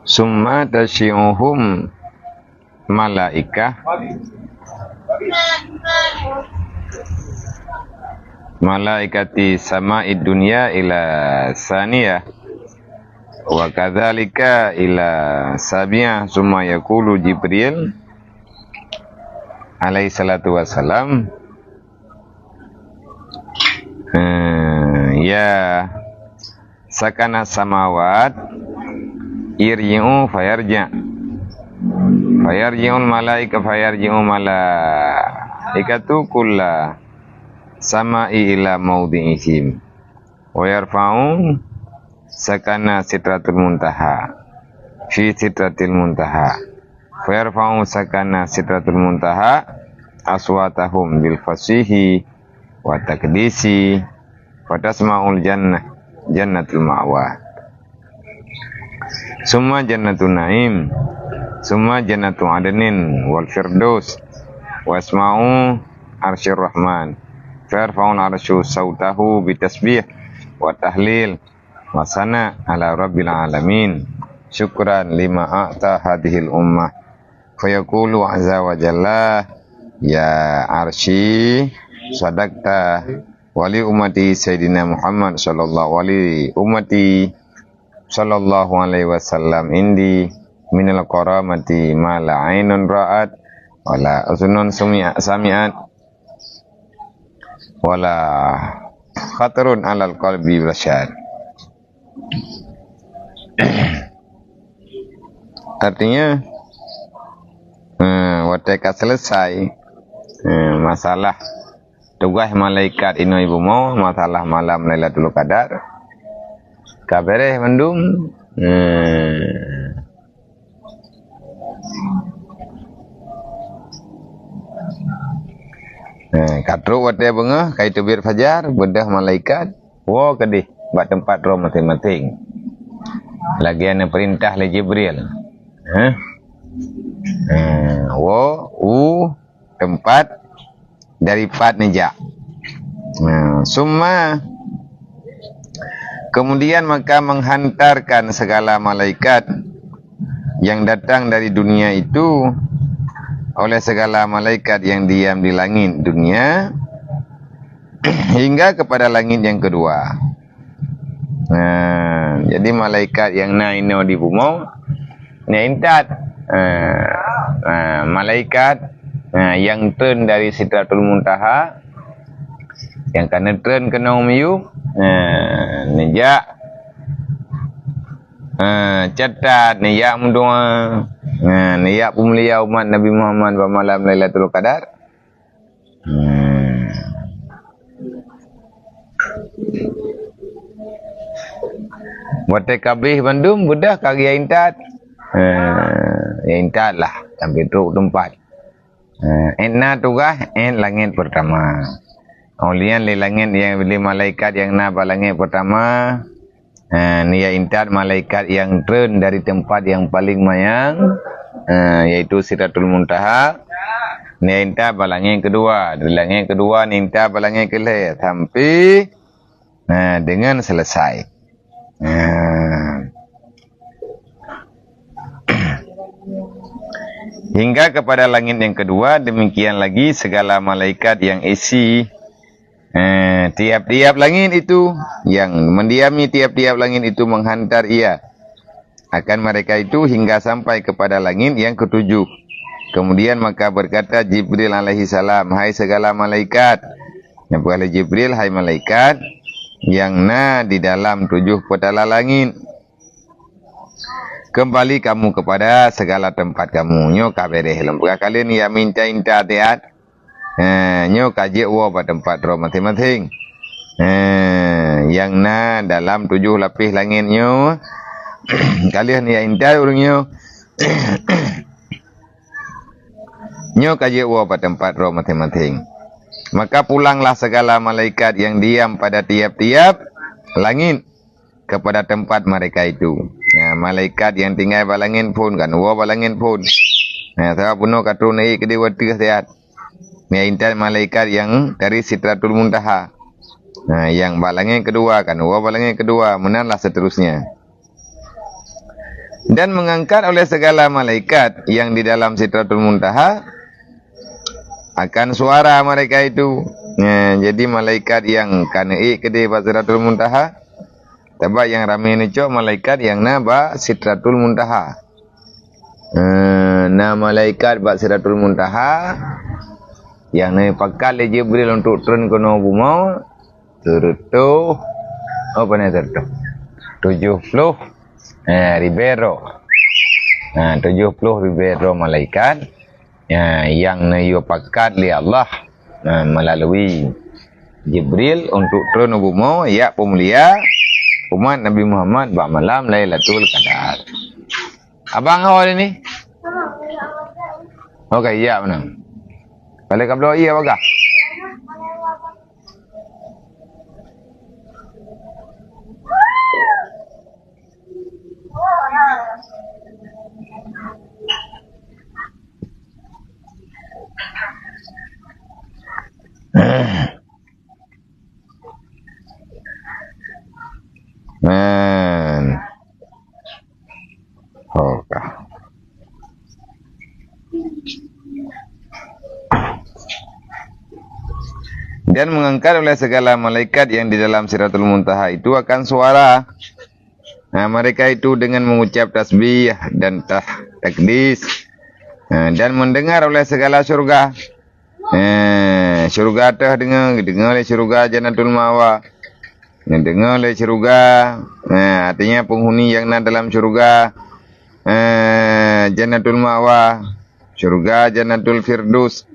summa tasyi'uhum malaikah malaikati sama'id dunya ila saniyah wa kadzalika ila sabiyah summa yaqulu Jibril alaihi salatu wassalam ya sakana samawat irji'u fayarji'ul malaikatu kulla sama'i ila maudhi'ihim wa yarfa'u sakana sidratul muntaha fi sidratil muntaha fayarfa'u sakana sidratul muntaha aswatahum bil fasihi wa takdisi wa tasma'ul jannatul ma'wa summa jannatun na'im summa jannatu adnin wal firdaus wasma'u arsyir rahman farfa'un arsyu sautahu bitasbih wa tahlil wa sana ala rabbil alamin syukran lima a'ta hadhil ummah fayaqulu azza wa jalla ya arsy sadaqta wali ummati sayyidina Muhammad sallallahu alaihi wasallam indi minal karamati ma la ainun ra'at wala uzunun sami'at wala khatarun alal qalbi bashar. Artinya ketika selesai masalah tugas malaikat ino ibu mau masalah malam Lailatul Qadar kabare mendung katru wate bunga kai tubir fajar bedah malaikat wo kedih bak tempat roh masing-masing lagi ana perintah le Jibril tempat daripada nejak summa kemudian maka menghantarkan segala malaikat yang datang dari dunia itu oleh segala malaikat yang diam di langit dunia hingga kepada langit yang kedua. Jadi malaikat yang naino di bumi neintat malaikat yang turun dari Sidratul Muntaha yang kena turun ke Naumiyu nejak catat nejak mendoa nejak pemulia umat Nabi Muhammad pada malam Lailatul Qadar. Buat kabeh Bandung budah kaki intat intat lah sampai truk tempat enna tugas langit pertama ulian li langit yang beli malaikat yang na langit pertama ni ya intat malaikat yang turun dari tempat yang paling mayang yaitu Sidratul Muntaha ni intat langit kedua dari langit kedua ni intat langit kelih sampai dengan selesai. Hingga kepada langit yang kedua, demikian lagi segala malaikat yang isi tiap-tiap langit itu, yang mendiami tiap-tiap langit itu menghantar ia akan mereka itu hingga sampai kepada langit yang ketujuh. Kemudian maka berkata Jibril alaihi salam, hai segala malaikat, oleh Jibril, hai malaikat yang di dalam 7 petala langit, kembali kamu kepada segala tempat kamu. Nyo kabereh lembga kalian ya minta tiat nyo kaji wo pada tempat roh masing-masing yang dalam 7 lapis langit nyo kalian ya inta urang nyo kaji wo pada tempat roh masing-masing. Maka pulanglah segala malaikat yang diam pada tiap-tiap langit kepada tempat mereka itu. Malaikat yang tinggal balangin pun kan, balangin pun. Saya puno katru naik ke dewa tiga sehat. Intan malaikat yang dari Sidratul Muntaha. Yang balangin kedua kan, balangin kedua, menanlah seterusnya. dan mengangkat oleh segala malaikat yang di dalam Sidratul Muntaha akan suara mereka itu. Jadi malaikat yang kanai kedai Sidratul Muntaha, tabak yang ramai ni cok malaikat yang naba Sidratul Muntaha. Nah malaikat bak Sidratul Muntaha yang ni pakal le Jibril untuk turun ke bumi terutuh apa ni terutuh 70 ribero. 70 ribero malaikat yang ni pakat li Allah melalui Jibril untuk turun ke bumi ya pemulia umat Nabi Muhammad bak malam Lailatul Qadar. Abang awal ni? Okey, ya benar. Balik ke belakang iya bagah. Okey. Dan mengangkat oleh segala malaikat yang di dalam Sidratul Muntaha itu akan suara. Mereka itu dengan mengucap tasbih dan takdis. Dan mendengar oleh segala syurga. Syurga atas dengar oleh syurga Jannatul Ma'wa. Dengar oleh syurga. Artinya penghuni yang ada dalam syurga Jannatul Ma'wa. Syurga Jannatul Firdaus.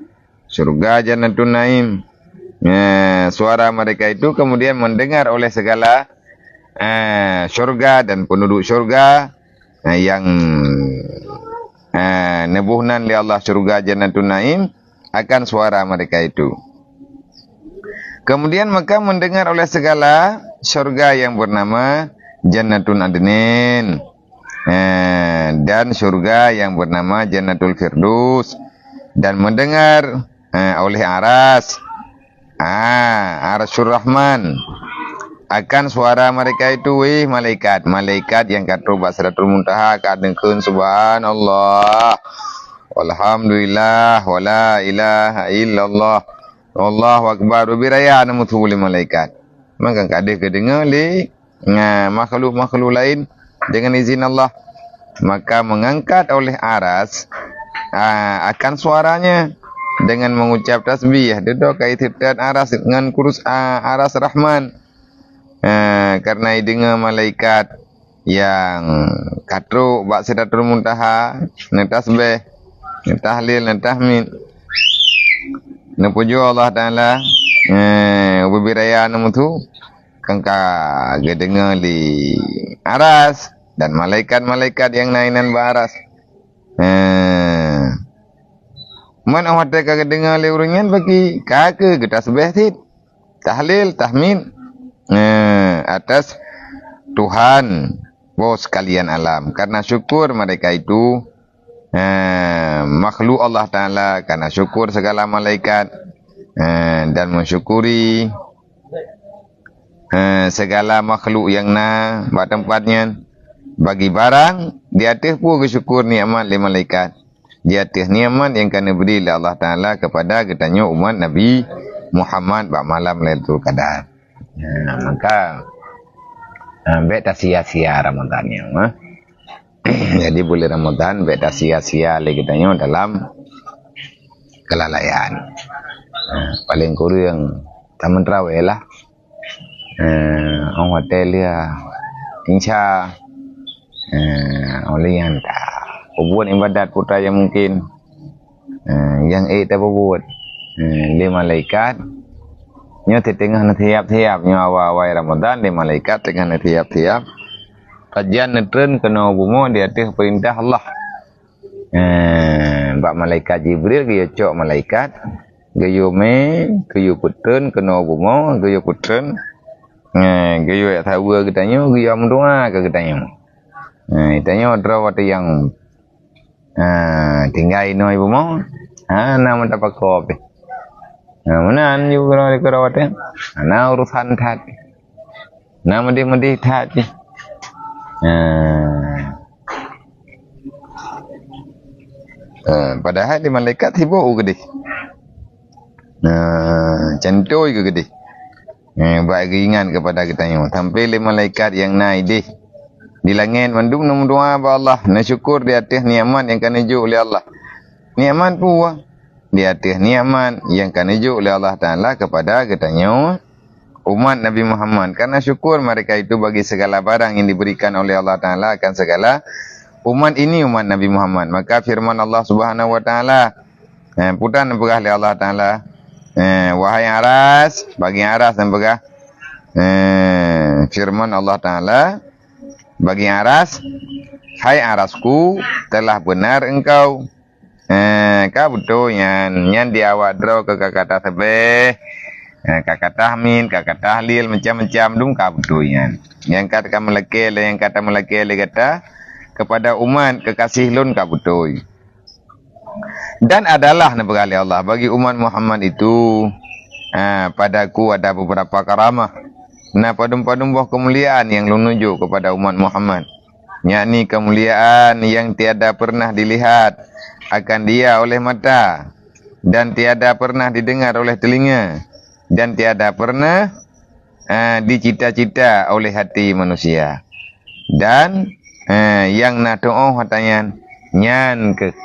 Syurga Jannatul Naim. Suara mereka itu kemudian mendengar oleh segala syurga dan penduduk syurga yang nebuhnan li Allah syurga Jannatul Naim akan suara mereka itu. Kemudian maka mendengar oleh segala syurga yang bernama Jannatul Adnin dan syurga yang bernama Jannatul Firdaus, dan mendengar oleh Aras Arsyur Rahman akan suara mereka itu malaikat yang kata Sidratul Muntaha kadengkeun subhanallah walhamdulillah wala ilaha illallah wallahu akbar biraya namutu li malaikat. Maka kadeh kedengar li makhluk-makhluk lain dengan izin Allah, maka mengangkat oleh Aras akan suaranya dengan mengucap tasbih. Dia kaitan Aras dengan kurus Aras Rahman. Karena dengar malaikat yang katru bak Sidratul Muntaha tasbih, tahlil, tahmid. Puji Allah Taala ubiraya namutu kangka gedengar di Aras dan malaikat-malaikat yang nainan ba Aras. Man awak tak dengar le urungan bagi kake kita sebeh tit tahlil tahmid atas Tuhan bos kalian alam, karena syukur mereka itu makhluk Allah Taala, karena syukur segala malaikat dan mensyukuri segala makhluk yang buat tempatnya bagi barang di atas pun bersyukur nikmat le malaikat. Di atas nikmat yang kena beri oleh Allah Ta'ala kepada katanya umat Nabi Muhammad bak malam Lailatul Qadar. Maka baik tak sia-sia Ramadan ni. Jadi boleh Ramadan baik tak sia-sia lagi katanya dalam kelalaian. Paling kurang taman terawih lah. Orang hotel dia insya oleh yang tak buat ibadat putra yang mungkin yang tak buat di malaikat nya tengah na tiap-tiap nya awal Ramadan di malaikat tengah na tiap-tiap kajian netren kena bumo di atas perintah Allah. Bak malaikat Jibril dia cok malaikat gayo putren kena bumo gayo putren gayo tahu katanya gayo mendoa ke katanya. Itanya odra yang tinggal ino ibu mau nama tak pakop mana anju kalau dikerawatnya urusan tadi nama dia tat Padahal di malaikat sibuk ke dia. Cantoi ke dia. Buat keingat kepada kita yang tampil di malaikat yang naik di langit mandum nom doa ba Allah, na syukur di atas nikmat yang kena juk oleh Allah. Nikmat pun di atas nikmat yang kena juk oleh Allah Taala kepada katanya umat Nabi Muhammad, karena syukur mereka itu bagi segala barang yang diberikan oleh Allah Taala akan segala umat ini umat Nabi Muhammad. Maka firman Allah Subhanahu wa taala putan berkah oleh Allah Taala, wahai Aras, bagi Aras dan berkah firman Allah Taala bagi Aras, hai Arasku, telah benar engkau. Kau betul yang di awak draw ke kata sebeh, kakak tahmin, kakak tahlil, macam-macam dum kau betul yang kata kamu lekil, yang kata melekil kata kepada umat kekasih lun kau betul. Dan adalah nebali Allah bagi umat Muhammad itu, padaku ada beberapa karamah. Nah, padum-padum buah kemuliaan yang lu nunjuk kepada umat Muhammad, yakni kemuliaan yang tiada pernah dilihat akan dia oleh mata, dan tiada pernah didengar oleh telinga, dan tiada pernah dicita-cita oleh hati manusia. Dan yang nak doa katanya nyan ke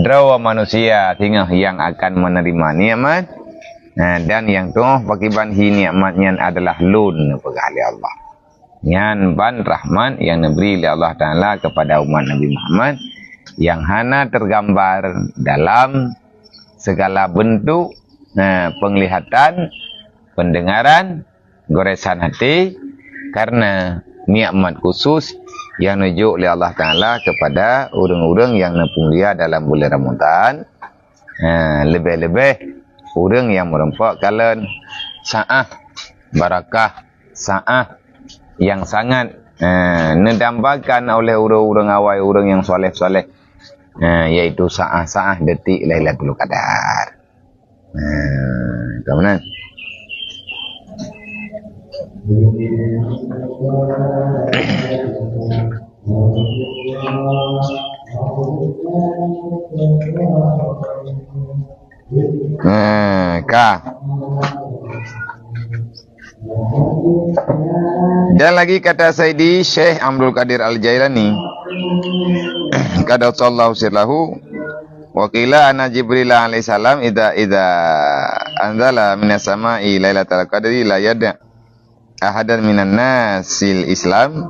drawa manusia tinggal yang akan menerima nikmat. Dan yang tu pakiban hi nikmatnya adalah lun pegali Allah. Nyan ban rahman yang diberi oleh Allah Taala kepada umat Nabi Muhammad yang hana tergambar dalam segala bentuk penglihatan, pendengaran, goresan hati, karena nikmat khusus yang nujuk oleh Allah Taala kepada orang-orang yang mulia dalam bulan Ramadan. Lebih-lebih orang yang merempak kalian sa'ah barakah, sa'ah yang sangat nedambakan oleh orang-orang awal, orang yang soleh-soleh, yaitu sa'ah-sa'ah detik Lailatul Qadar. Kemudian dan lagi kata Sayyidi Syekh Abdul Qadir Al-Jailani qaddasallahu sirlahu wa qila anna Jibril alaihi salam idza anzala minas sama'i lailatul qadri la yada ahadan minan nasil Islam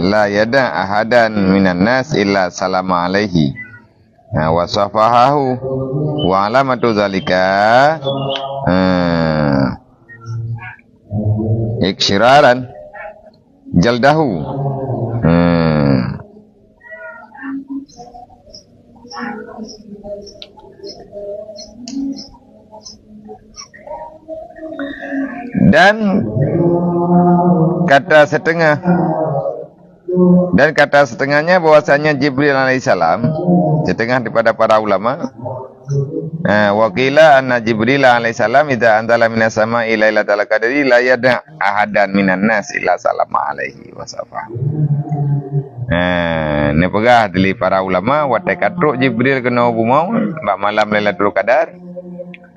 la yada ahadan minan nas illa salama alaihi wa safahahu wa alamatu zalika iksyiraran jaldahu. Dan kata setengahnya bahwasanya Jibril alaihissalam, setengah daripada para ulama, wakila anna Jibril alaihissalam idza anzala minas sama'i lailatul qadri la yada ahadan minan nas illa salama alaihi wasafa. Ni pegah dari para ulama watai katruk Jibril kena bumau bak malam Lailatul Qadar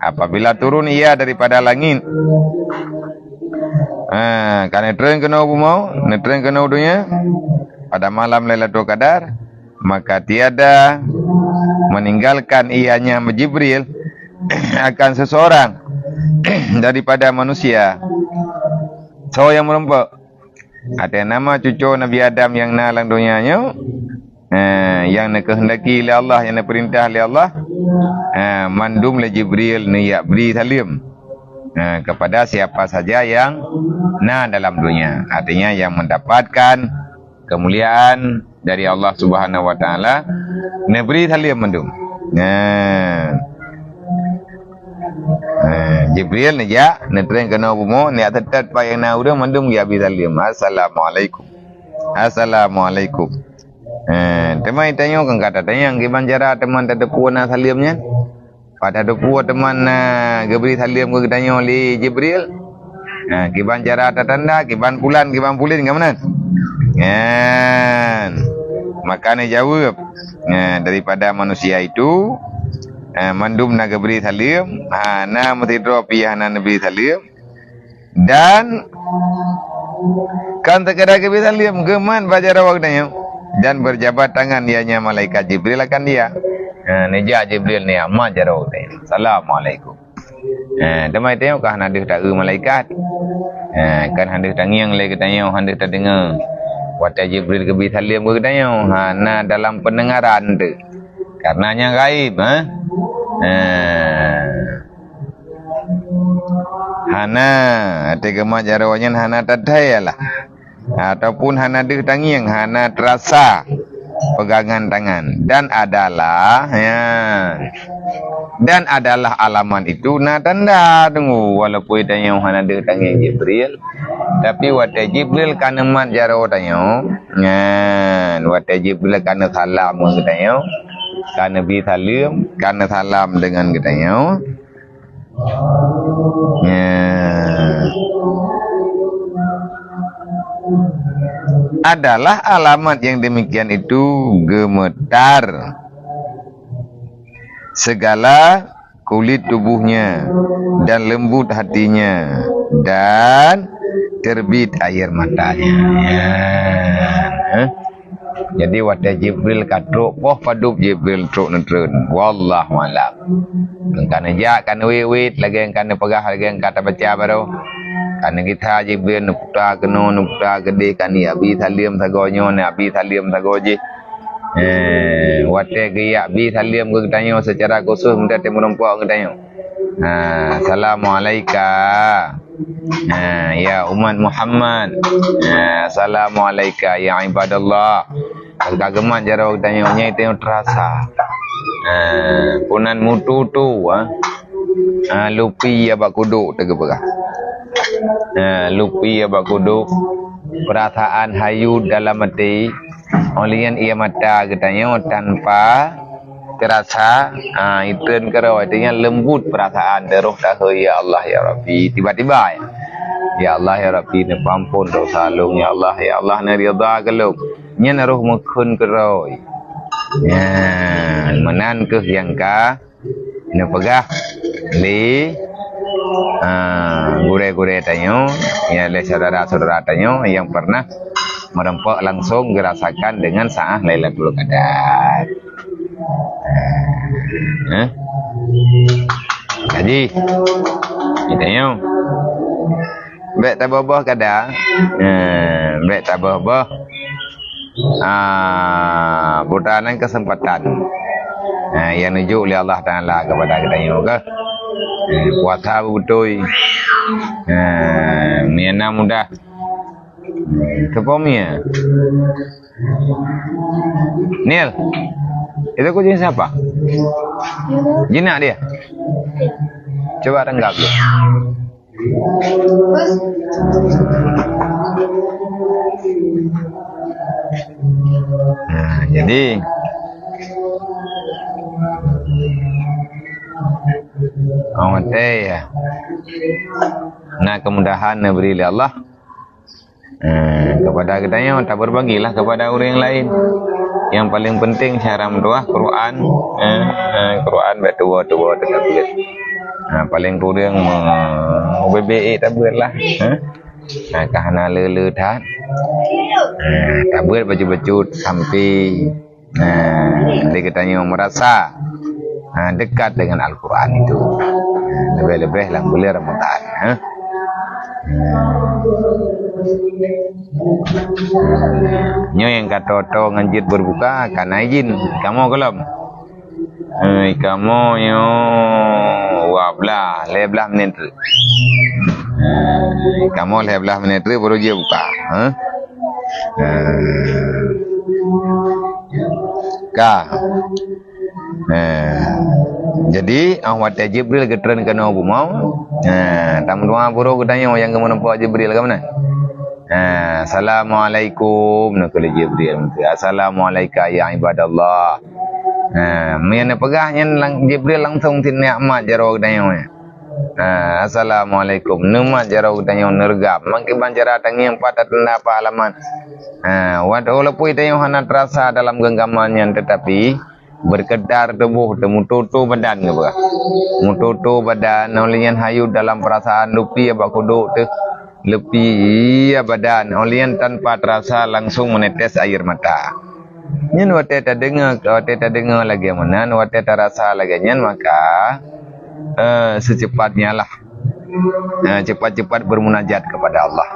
apabila turun ia daripada langit. Karena tren kena bumau, tren kena dunia pada malam Lailatul Qadar, maka tiada meninggalkan ianya Jibril akan seseorang daripada manusia. So yang merempak ada nama cucu Nabi Adam yang nalang dunianya, yang nak kehendaki oleh Allah, yang nak perintah oleh Allah, mandum le Jibril ni ya beri salim kepada siapa saja yang dalam dunia. Artinya yang mendapatkan kemuliaan dari Allah Subhanahu wa taala, nak beri salim mandum. Jibril ni ya netren kena bumo ni atat pa yang na urang mandum ya bi salim. Assalamualaikum. Assalamualaikum. Teman tanya kan kata tanya ke banjara teman tak depu na salimnya. Pada depu teman gebri salim ke tanya oleh Jibril. Ke banjara tanda ke ban pulin ke mana? maka ni jawab daripada manusia itu mandum naga beri salim na mutidro piyah na beri salim dan kan terkadang beri salim geman baca rawak tanya dan berjabat tangan dianya malaikat Jibril akan dia neja Jibril ni amat jarawak tanya assalamualaikum damai tengok kah nadih tak malaikat kan hadis tangiang lagi tanya hadis tak dengar wata Jibril ke beri salim ke tanya na dalam pendengaran tu karenanya gaib hana tiga majarawanya hana tadayalah ataupun hana deh tangiang hana terasa pegangan tangan dan adalah alaman itu na tanda tunggu walaupun tanya hana deh tangiang Jibril tapi wata Jibril kana mat jaraw tanya wata Jibril kana salam ke tanya kana bi salim kana salam dengan katanya adalah alamat yang demikian itu gemetar segala kulit tubuhnya dan lembut hatinya dan terbit air matanya jadi wata Jibril katruk poh padup Jibril truk netreun wallahu alam kana ja kana wewit lagi kana pegah lagi kata baca baru kana kita Jibril nukta keno nukta gede kani abi salim sagonyo ne abi salim sagoje wata gaya abi salim ke tanya secara khusus minta temu nampak ke tanya assalamualaikum ya umat Muhammad assalamualaikum ya ibadallah kageman jaro tanya nya itu terasa punan mutu tu lupi ya bak kuduk tegepegah lupi ya bak kuduk perasaan hayu dalam hati olian ia mata katanya tanpa terasa itu kerana artinya lembut perasaan deruh dah ya Allah ya Rabbi tiba-tiba ya Allah ya Rabbi ni pampun dosa lung ya Allah ni ridha keluk nya naruh mukun keroi menan ke yang ka ni pegah li gure-gure tanyo ya le saudara-saudara tanyo yang pernah merempak langsung dirasakan dengan saat Lailatul Qadar. Jadi kita yang baik tabah kadang baik tabah putaran kesempatan yang nuju oleh Allah Ta'ala kepada kita yang ke puasa betul miana mudah kepomia Nil itu kucing siapa? Jinak dia? Coba renggap dia. Jadi awak ya. Nah kemudahan beri oleh Allah kepada kitanya tak berbagilah kepada orang yang lain. Yang paling penting cara mendoa Quran Quran betul tetap boleh. Paling kurang BBE tak boleh lah. Kahana lele tak tak boleh baju-baju sampai dia katanya merasa dekat dengan Al-Quran itu lebih-lebih lah boleh Ramadan nyo yang kata to nganjit berbuka kana izin kamu kelom kamu yo wablah 11 menit kamu 11 menit baru dia buka jadi awak Jibril getren kana abu mau tamu doa buru katanya yang kamu nampak Jibril ke mana assalamualaikum nak Jibril assalamualaikum ya ibadallah mian pegahnya Jibril langsung tin nikmat jaro katanya Assalamualaikum. Nama jarau tanya nergam. Mangki banjara tangi yang patah tanda apa alaman. Walaupun tanya hana terasa dalam genggamannya, tetapi berkedar tubuh temu tutu badan ke bah. Mututu badan olian hayu dalam perasaan lupi apa kudu tu. Lupi badan olian tanpa terasa langsung menetes air mata. Nyen wate ta dengar lagi mana, wate ta rasa lagi nyen maka secepatnya lah cepat-cepat bermunajat kepada Allah.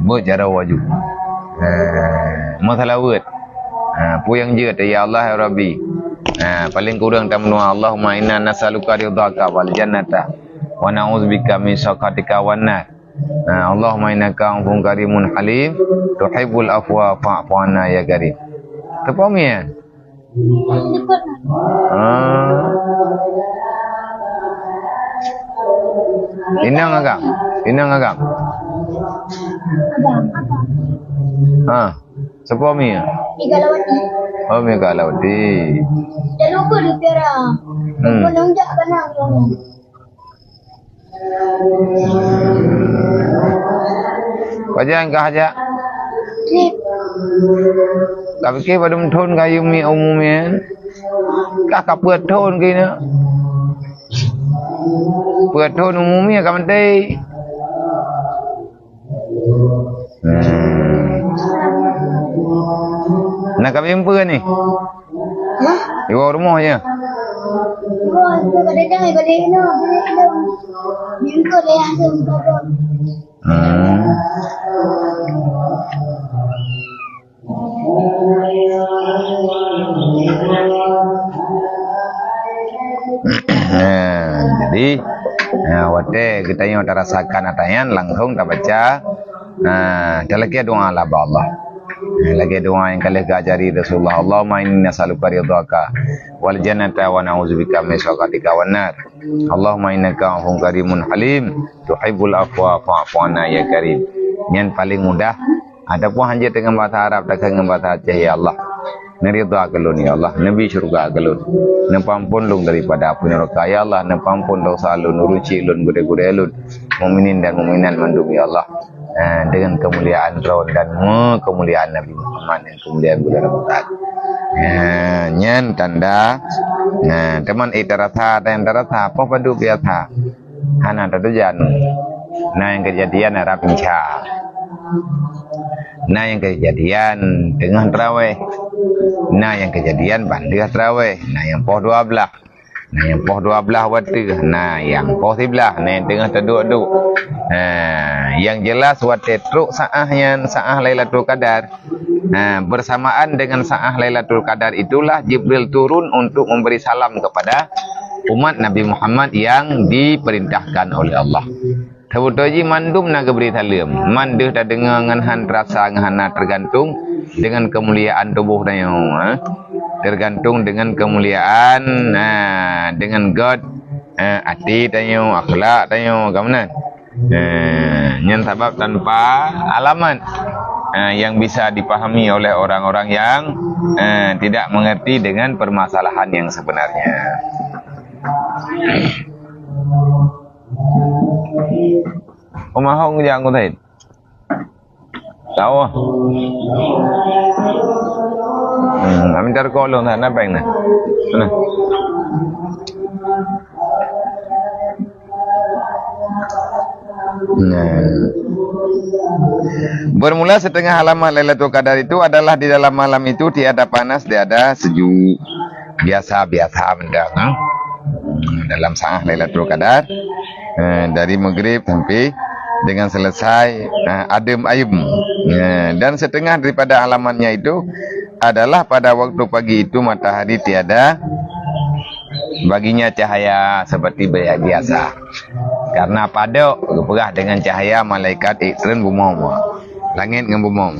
Bu cara wajib. Masalawat. Puyang je ya Allah ya Rabbi. Paling kurang tamnu Allahumma inna nas'aluka ridhaka wal jannata wa na'udzubika min sakhatika wan nar. Allahumma innaka afuwwun karimun halim tuhibbul afwa fa'fu anna ya karim. Tepom ya? Inang agam. Sepom ya? Megalawati. Oh, Megalawati. Dan lupa dia kira. Lupa nonjak kanang. Wajan kah aja? Trip. Tapi ke badum thon kayu mi umumnya. Kah kaput thon kini. Puat thon umumnya kaman teh. Nak kami apa ni? Hah? Di bawah rumah je. Oh, kadang-kadang ada no. Minggu dia ada muka. Jadi wate kita yang rasakan atayan langsung tak baca. Lagi doa lah Allah. Lagi doa yang kali ajari Rasulullah. Allahumma inni nas'aluka ridhaka wal jannata wa na'udzubika min sakhatika wan nar. Allahumma innaka afuwwun karimun halim tuhibbul afwa fa'fu anna ya karim. Yang paling mudah adapun hanya dengan bahasa Arab dan dengan bahasa Aceh ya Allah. Neridha kelun ya Allah, nabi syurga kelun. Nepampun lung daripada api neraka ya Allah, nepampun dosa lun, nuruci lun, gede-gede lun. Mukminin dan mukminat mandum ya Allah. Dengan kemuliaan Rasul dan kemuliaan Nabi Muhammad dan kemuliaan budaya Rasul. Nyen tanda teman itarata dan tarata apa padu biasa. Hana tatujan. Nah yang kejadian Arab Insya. Nah yang kejadian dengan terawih. Nah yang kejadian bandir terawih. Nah yang poh 12. Nah yang poh 12 waktu. Nah yang poh 13. Nah yang tengah terduk-duk. Yang jelas waktu truk sa'ah Lailatul Qadar. Bersamaan dengan sa'ah Lailatul Qadar itulah Jibril turun untuk memberi salam kepada umat Nabi Muhammad yang diperintahkan oleh Allah. Tabutoji mandum naga beri salam. Manduh dah dengar ngan terasa ngan tergantung dengan kemuliaan tubuh dan yang tergantung dengan kemuliaan dengan God hati dan yang akhlak dan yang kemana yang sebab tanpa alamat yang bisa dipahami oleh orang-orang yang tidak mengerti dengan permasalahan yang sebenarnya. Omahong yang aku tahu. Tahu. Amin terkolong tak apa yang mana? Bermula setengah halaman Lailatul Qadar itu adalah di dalam malam itu tiada panas, tiada sejuk, biasa-biasa benda. Dalam sa'ah Lailatul Qadar dari maghrib sampai dengan selesai adem ayem. Dan setengah daripada halamannya itu adalah pada waktu pagi itu matahari tiada baginya cahaya seperti biasa. Karena pada berperah dengan cahaya malaikat iktren bumom. Langit dengan bumom.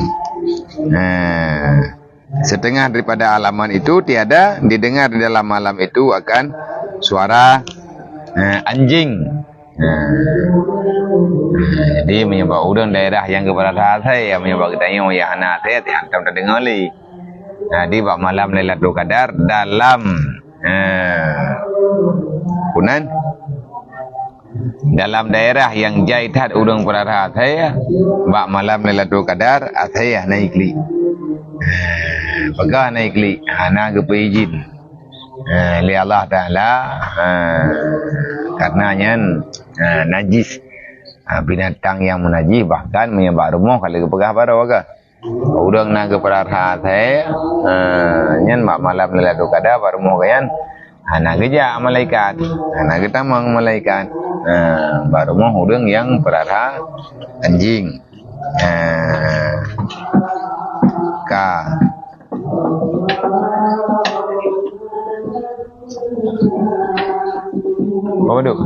Setengah daripada halaman itu tiada didengar di dalam malam itu akan suara anjing. Jadi menyebab orang daerah yang kepada saya menyebab kita yang anak saya hantam terdengar li. Di bab malam Lailatul Qadar dalam ampunan dalam daerah yang jaitat udang perara saya bak malam Lailatul Qadar saya naik li pegah naik li ana ke izin li Allah Taala karenanya najis binatang yang menajis bahkan menyebab rumah kalau kepegah baru ke udang na ke perara saya nyen bak malam Lailatul Qadar baru rumah kan ana geja malaikat ana getamang malaikat baru mau udang yang perara anjing ka berapa duk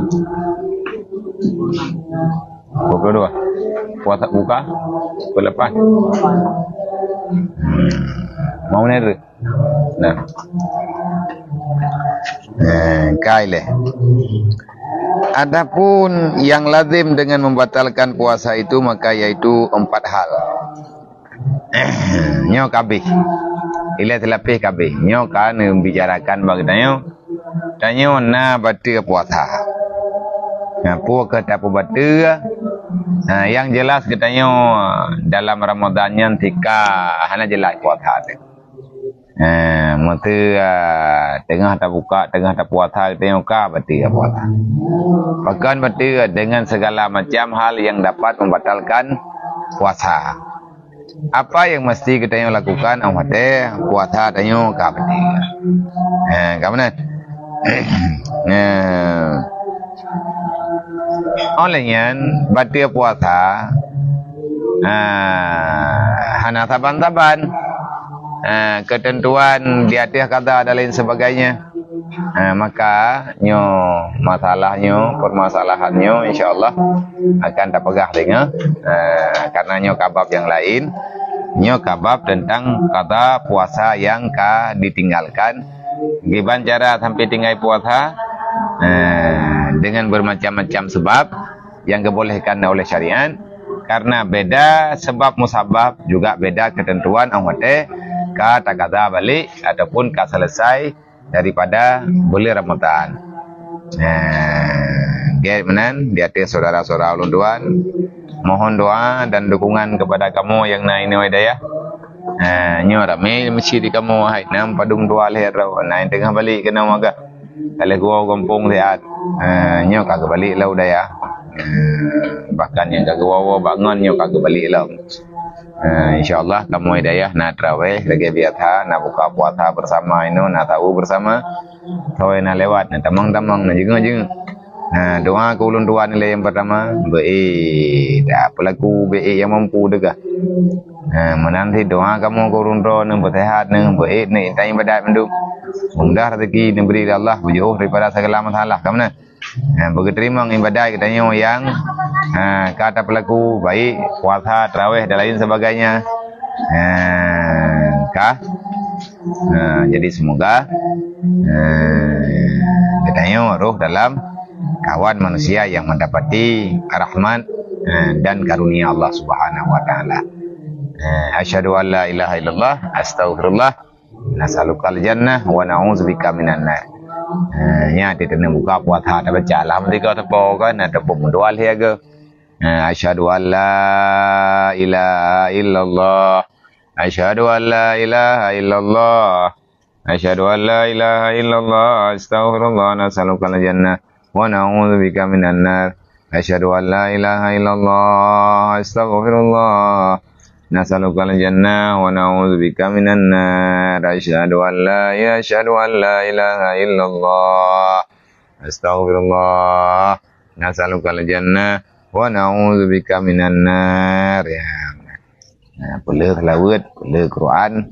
22 puasa buka berlepas mau ner nah kaile. Adapun yang lazim dengan membatalkan puasa itu maka yaitu 4 hal. Nyo kabeh. Ila telapih kabeh. Nyo kan membicarakan bagdanyo. Tanyo na batal puasa. Nah, puasa tapu batal. Yang jelas katanya dalam Ramadan yang tika hanya jelas puasa tu. Mata tengah tak buka, tengah tak puasa tengok ka batal puasa. Bahkan batal dengan segala macam hal yang dapat membatalkan puasa. Apa yang mesti kita lakukan awate puasa tengok ka batal. Kamana? Olehnya batal puasa hana saban-saban ketentuan di atas kata dan lain sebagainya, maka nyo masalahnya permasalahannya insyaallah akan terpegah dengan karena nyo kabab yang lain, nyo kabab tentang kata puasa yang ka ditinggalkan giban cara sampai tinggal puasa dengan bermacam-macam sebab yang dibolehkan oleh syariat, karena beda sebab musabab juga beda ketentuan awate ka takada balik ataupun ka selesai daripada bulan Ramadan. Dia menan di atas saudara-saudara ulun tuan, mohon doa dan dukungan kepada kamu yang na ini hidayah. Nyo ramai mesti di kamu hai nam padung dua leher na tengah balik kena maga. Kalau gua kampung lihat nyo kagak balik lah udaya. Bahkan yang kagak wawa bangun nyo kagak balik lah. InsyaAllah kamu hidayah na terawih lagi biasa na buka puasa bersama ini na tahu bersama tahu na lewat na tamang-tamang na jeng-jeng. Doa ke ulun tuan nilai yang pertama tak pelaku yang mampu dega. Menanti doa kamu ke ulun tuan yang bersehat yang baik ni tanya badat menduk mudah rezeki diberi Allah berjauh daripada segala masalah kamu. Berterima ibadat katanya yang kata pelaku baik puasa tarawih dan lain sebagainya jadi semoga katanya roh dalam kawan manusia yang mendapati rahmat dan karunia Allah Subhanahu wa taala. Asyhadu an la ilaha illallah astaghfirullah nas'alukal jannah wa na'udzubika minan nar. Nya kita nak buka puasa dah baca lah mereka tepo kan ada pemudual dia ke. Asyhadu an la ilaha illallah asyhadu an la ilaha illallah asyhadu an la ilaha illallah astaghfirullah nas'alukal jannah wa na'udzubika minan nar. Asyhadu an la ilaha illallah astaghfirullah nas'alukal jannah wa na'udzubika minan nar. Asyhadu an la ilaha illallah astaghfirullah nas'alukal jannah wa na'udzubika minan nar. Ya. Perlu tilawat, perlu Quran,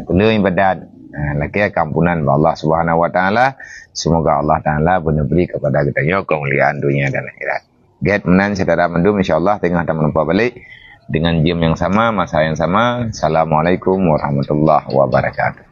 perlu ibadat. Lagi kampunan Allah Subhanahu wa taala. Semoga Allah taala beri kepada kita kemuliaan dunia dan akhirat. Get menan saudara mendum insyaallah tengah tak menempa balik dengan jam yang sama, masa yang sama. Assalamualaikum warahmatullahi wabarakatuh.